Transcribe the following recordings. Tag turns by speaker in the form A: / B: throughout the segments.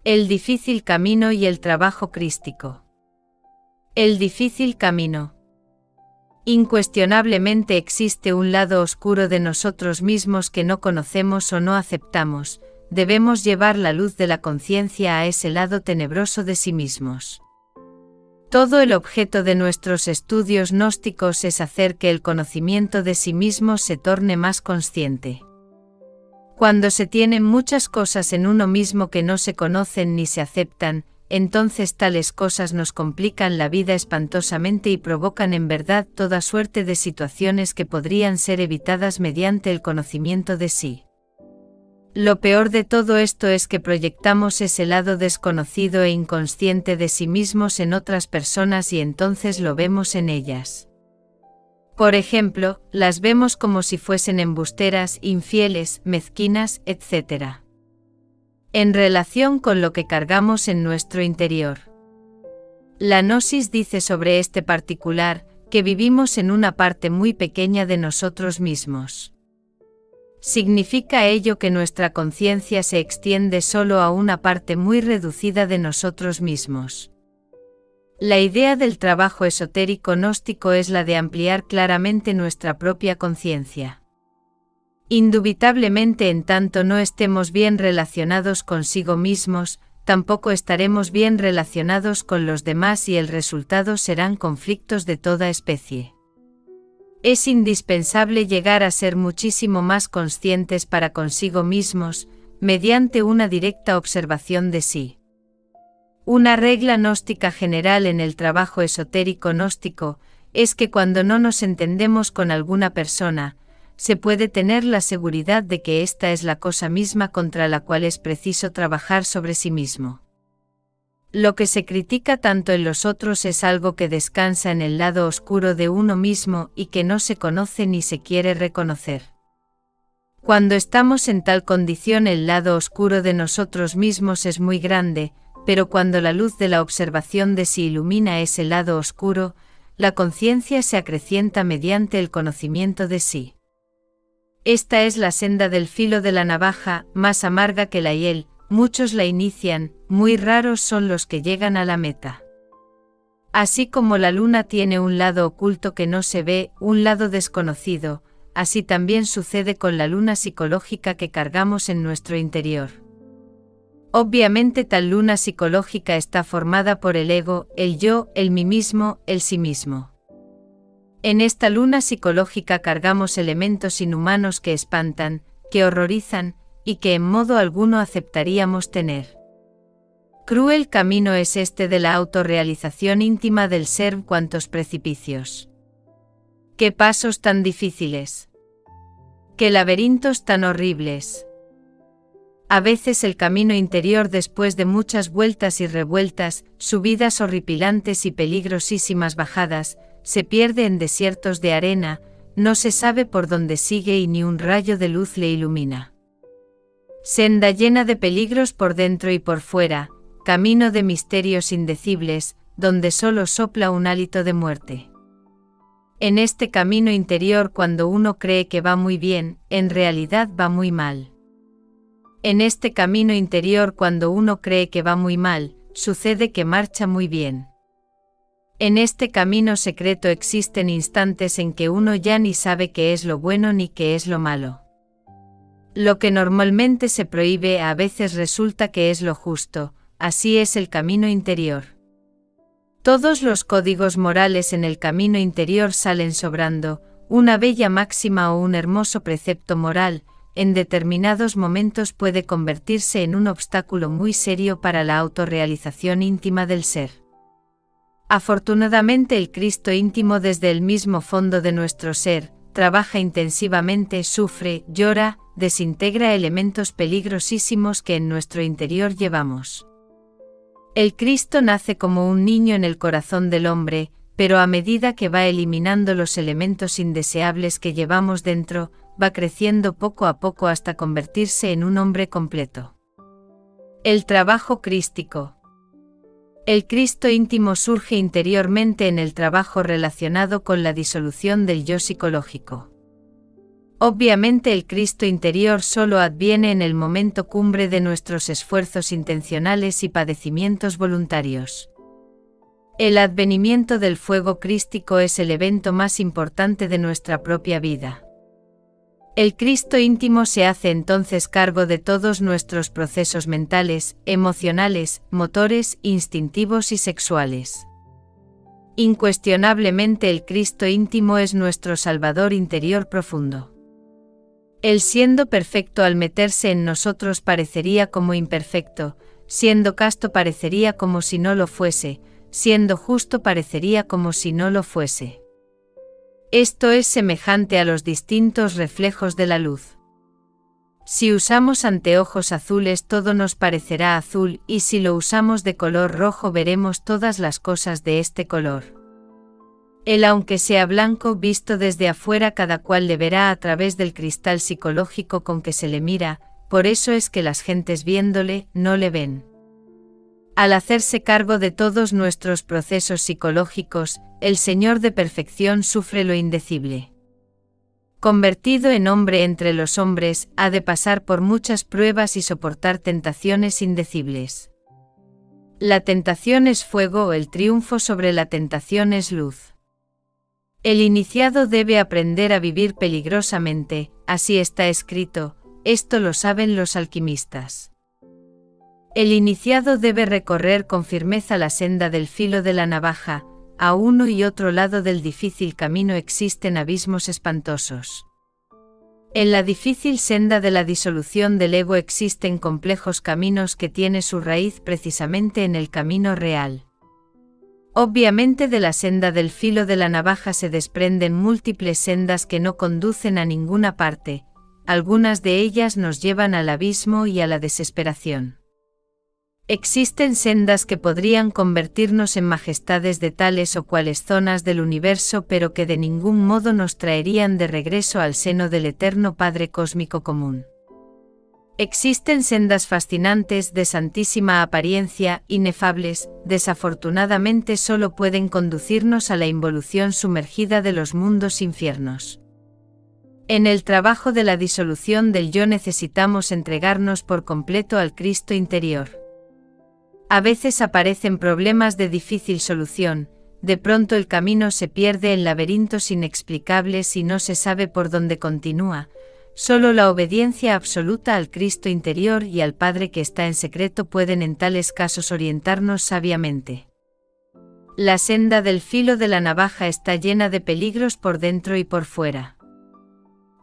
A: El difícil camino y el trabajo crístico. El difícil camino. Incuestionablemente existe un lado oscuro de nosotros mismos que no conocemos o no aceptamos. Debemos llevar la luz de la conciencia a ese lado tenebroso de sí mismos. Todo el objeto de nuestros estudios gnósticos es hacer que el conocimiento de sí mismo se torne más consciente. Cuando se tienen muchas cosas en uno mismo que no se conocen ni se aceptan, entonces tales cosas nos complican la vida espantosamente y provocan en verdad toda suerte de situaciones que podrían ser evitadas mediante el conocimiento de sí. Lo peor de todo esto es que proyectamos ese lado desconocido e inconsciente de sí mismos en otras personas y entonces lo vemos en ellas. Por ejemplo, las vemos como si fuesen embusteras, infieles, mezquinas, etc. En relación con lo que cargamos en nuestro interior. La Gnosis dice sobre este particular, que vivimos en una parte muy pequeña de nosotros mismos. ¿Significa ello que nuestra conciencia se extiende solo a una parte muy reducida de nosotros mismos? La idea del trabajo esotérico gnóstico es la de ampliar claramente nuestra propia conciencia. Indubitablemente, en tanto no estemos bien relacionados consigo mismos, tampoco estaremos bien relacionados con los demás y el resultado serán conflictos de toda especie. Es indispensable llegar a ser muchísimo más conscientes para consigo mismos, mediante una directa observación de sí. Una regla gnóstica general en el trabajo esotérico gnóstico es que cuando no nos entendemos con alguna persona, se puede tener la seguridad de que esta es la cosa misma contra la cual es preciso trabajar sobre sí mismo. Lo que se critica tanto en los otros es algo que descansa en el lado oscuro de uno mismo y que no se conoce ni se quiere reconocer. Cuando estamos en tal condición, el lado oscuro de nosotros mismos es muy grande, pero cuando la luz de la observación de sí ilumina ese lado oscuro, la conciencia se acrecienta mediante el conocimiento de sí. Esta es la senda del filo de la navaja, más amarga que la hiel. Muchos la inician, muy raros son los que llegan a la meta. Así como la luna tiene un lado oculto que no se ve, un lado desconocido, así también sucede con la luna psicológica que cargamos en nuestro interior. Obviamente tal luna psicológica está formada por el ego, el yo, el mí mismo, el sí mismo. En esta luna psicológica cargamos elementos inhumanos que espantan, que horrorizan, y que en modo alguno aceptaríamos tener. Cruel camino es este de la autorrealización íntima del ser, cuantos precipicios. ¡Qué pasos tan difíciles! ¡Qué laberintos tan horribles! A veces el camino interior, después de muchas vueltas y revueltas, subidas horripilantes y peligrosísimas bajadas, se pierde en desiertos de arena, no se sabe por dónde sigue y ni un rayo de luz le ilumina. Senda llena de peligros por dentro y por fuera, camino de misterios indecibles, donde solo sopla un hálito de muerte. En este camino interior, cuando uno cree que va muy bien, en realidad va muy mal. En este camino interior, cuando uno cree que va muy mal, sucede que marcha muy bien. En este camino secreto existen instantes en que uno ya ni sabe qué es lo bueno ni qué es lo malo. Lo que normalmente se prohíbe a veces resulta que es lo justo, así es el camino interior. Todos los códigos morales en el camino interior salen sobrando, una bella máxima o un hermoso precepto moral, en determinados momentos puede convertirse en un obstáculo muy serio para la autorrealización íntima del ser. Afortunadamente el Cristo íntimo desde el mismo fondo de nuestro ser, trabaja intensivamente, sufre, llora, desintegra elementos peligrosísimos que en nuestro interior llevamos. El Cristo nace como un niño en el corazón del hombre, pero a medida que va eliminando los elementos indeseables que llevamos dentro, va creciendo poco a poco hasta convertirse en un hombre completo. El trabajo crístico. El Cristo íntimo surge interiormente en el trabajo relacionado con la disolución del yo psicológico. Obviamente el Cristo interior solo adviene en el momento cumbre de nuestros esfuerzos intencionales y padecimientos voluntarios. El advenimiento del fuego crístico es el evento más importante de nuestra propia vida. El Cristo íntimo se hace entonces cargo de todos nuestros procesos mentales, emocionales, motores, instintivos y sexuales. Incuestionablemente el Cristo íntimo es nuestro Salvador interior profundo. Él siendo perfecto al meterse en nosotros parecería como imperfecto, siendo casto parecería como si no lo fuese, siendo justo parecería como si no lo fuese. Esto es semejante a los distintos reflejos de la luz. Si usamos anteojos azules todo nos parecerá azul y si lo usamos de color rojo veremos todas las cosas de este color. Él aunque sea blanco visto desde afuera cada cual le verá a través del cristal psicológico con que se le mira, por eso es que las gentes viéndole no le ven. Al hacerse cargo de todos nuestros procesos psicológicos, el Señor de perfección sufre lo indecible. Convertido en hombre entre los hombres, ha de pasar por muchas pruebas y soportar tentaciones indecibles. La tentación es fuego, el triunfo sobre la tentación es luz. El iniciado debe aprender a vivir peligrosamente, así está escrito, esto lo saben los alquimistas. El iniciado debe recorrer con firmeza la senda del filo de la navaja, a uno y otro lado del difícil camino existen abismos espantosos. En la difícil senda de la disolución del ego existen complejos caminos que tienen su raíz precisamente en el camino real. Obviamente de la senda del filo de la navaja se desprenden múltiples sendas que no conducen a ninguna parte, algunas de ellas nos llevan al abismo y a la desesperación. Existen sendas que podrían convertirnos en majestades de tales o cuales zonas del universo pero que de ningún modo nos traerían de regreso al seno del eterno Padre Cósmico común. Existen sendas fascinantes de santísima apariencia, inefables, desafortunadamente solo pueden conducirnos a la involución sumergida de los mundos infiernos. En el trabajo de la disolución del yo necesitamos entregarnos por completo al Cristo interior. A veces aparecen problemas de difícil solución, de pronto el camino se pierde en laberintos inexplicables y no se sabe por dónde continúa. Solo la obediencia absoluta al Cristo interior y al Padre que está en secreto pueden en tales casos orientarnos sabiamente. La senda del filo de la navaja está llena de peligros por dentro y por fuera.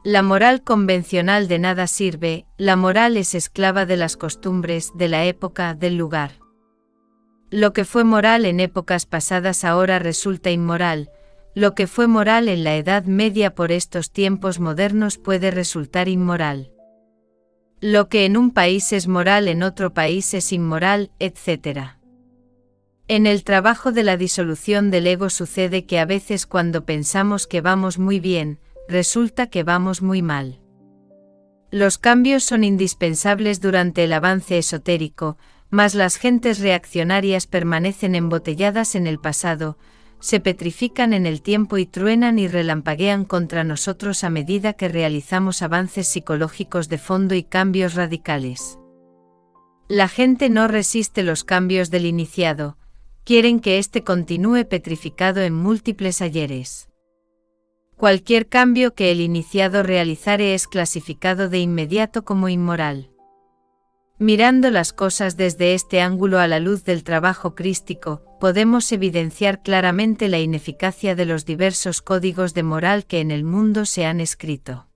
A: La moral convencional de nada sirve, la moral es esclava de las costumbres, de la época, del lugar. Lo que fue moral en épocas pasadas ahora resulta inmoral. Lo que fue moral en la Edad Media por estos tiempos modernos puede resultar inmoral. Lo que en un país es moral en otro país es inmoral, etc. En el trabajo de la disolución del ego sucede que a veces cuando pensamos que vamos muy bien, resulta que vamos muy mal. Los cambios son indispensables durante el avance esotérico, mas las gentes reaccionarias permanecen embotelladas en el pasado, se petrifican en el tiempo y truenan y relampaguean contra nosotros a medida que realizamos avances psicológicos de fondo y cambios radicales. La gente no resiste los cambios del iniciado, quieren que éste continúe petrificado en múltiples ayeres. Cualquier cambio que el iniciado realizare es clasificado de inmediato como inmoral. Mirando las cosas desde este ángulo a la luz del trabajo crístico, podemos evidenciar claramente la ineficacia de los diversos códigos de moral que en el mundo se han escrito.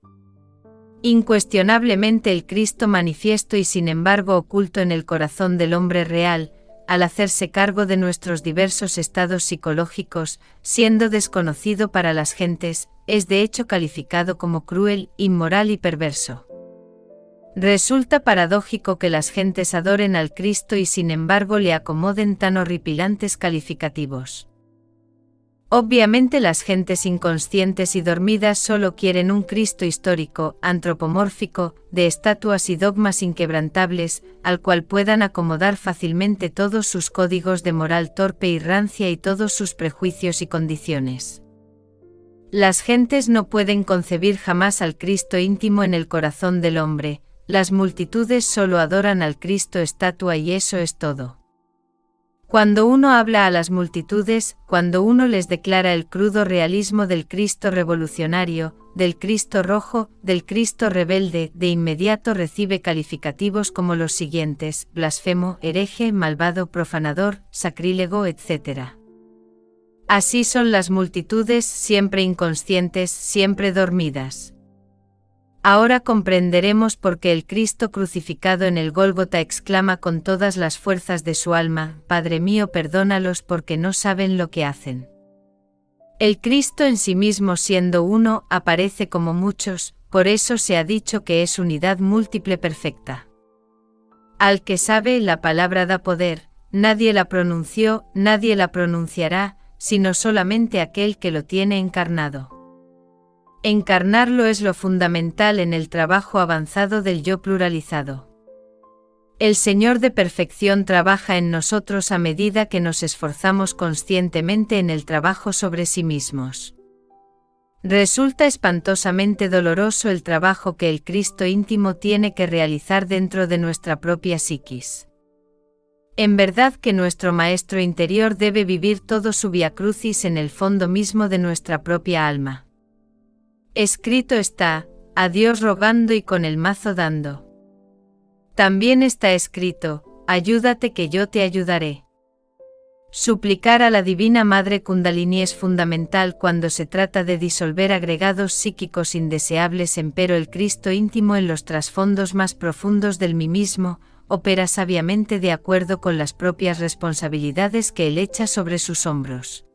A: Incuestionablemente el Cristo manifiesto y sin embargo oculto en el corazón del hombre real, al hacerse cargo de nuestros diversos estados psicológicos, siendo desconocido para las gentes, es de hecho calificado como cruel, inmoral y perverso. Resulta paradójico que las gentes adoren al Cristo y sin embargo le acomoden tan horripilantes calificativos. Obviamente las gentes inconscientes y dormidas solo quieren un Cristo histórico, antropomórfico, de estatuas y dogmas inquebrantables, al cual puedan acomodar fácilmente todos sus códigos de moral torpe y rancia y todos sus prejuicios y condiciones. Las gentes no pueden concebir jamás al Cristo íntimo en el corazón del hombre, las multitudes solo adoran al Cristo estatua y eso es todo. Cuando uno habla a las multitudes, cuando uno les declara el crudo realismo del Cristo revolucionario, del Cristo rojo, del Cristo rebelde, de inmediato recibe calificativos como los siguientes: blasfemo, hereje, malvado, profanador, sacrílego, etc. Así son las multitudes, siempre inconscientes, siempre dormidas. Ahora comprenderemos por qué el Cristo crucificado en el Gólgota exclama con todas las fuerzas de su alma: Padre mío, perdónalos porque no saben lo que hacen. El Cristo en sí mismo, siendo uno, aparece como muchos, por eso se ha dicho que es unidad múltiple perfecta. Al que sabe, la palabra da poder, nadie la pronunció, nadie la pronunciará, sino solamente aquel que lo tiene encarnado. Encarnarlo es lo fundamental en el trabajo avanzado del yo pluralizado. El Señor de perfección trabaja en nosotros a medida que nos esforzamos conscientemente en el trabajo sobre sí mismos. Resulta espantosamente doloroso el trabajo que el Cristo íntimo tiene que realizar dentro de nuestra propia psiquis. En verdad que nuestro Maestro interior debe vivir todo su vía crucis en el fondo mismo de nuestra propia alma. Escrito está: a Dios rogando y con el mazo dando. También está escrito: ayúdate que yo te ayudaré. Suplicar a la Divina Madre Kundalini es fundamental cuando se trata de disolver agregados psíquicos indeseables, empero el Cristo íntimo en los trasfondos más profundos del mí mismo opera sabiamente de acuerdo con las propias responsabilidades que él echa sobre sus hombros.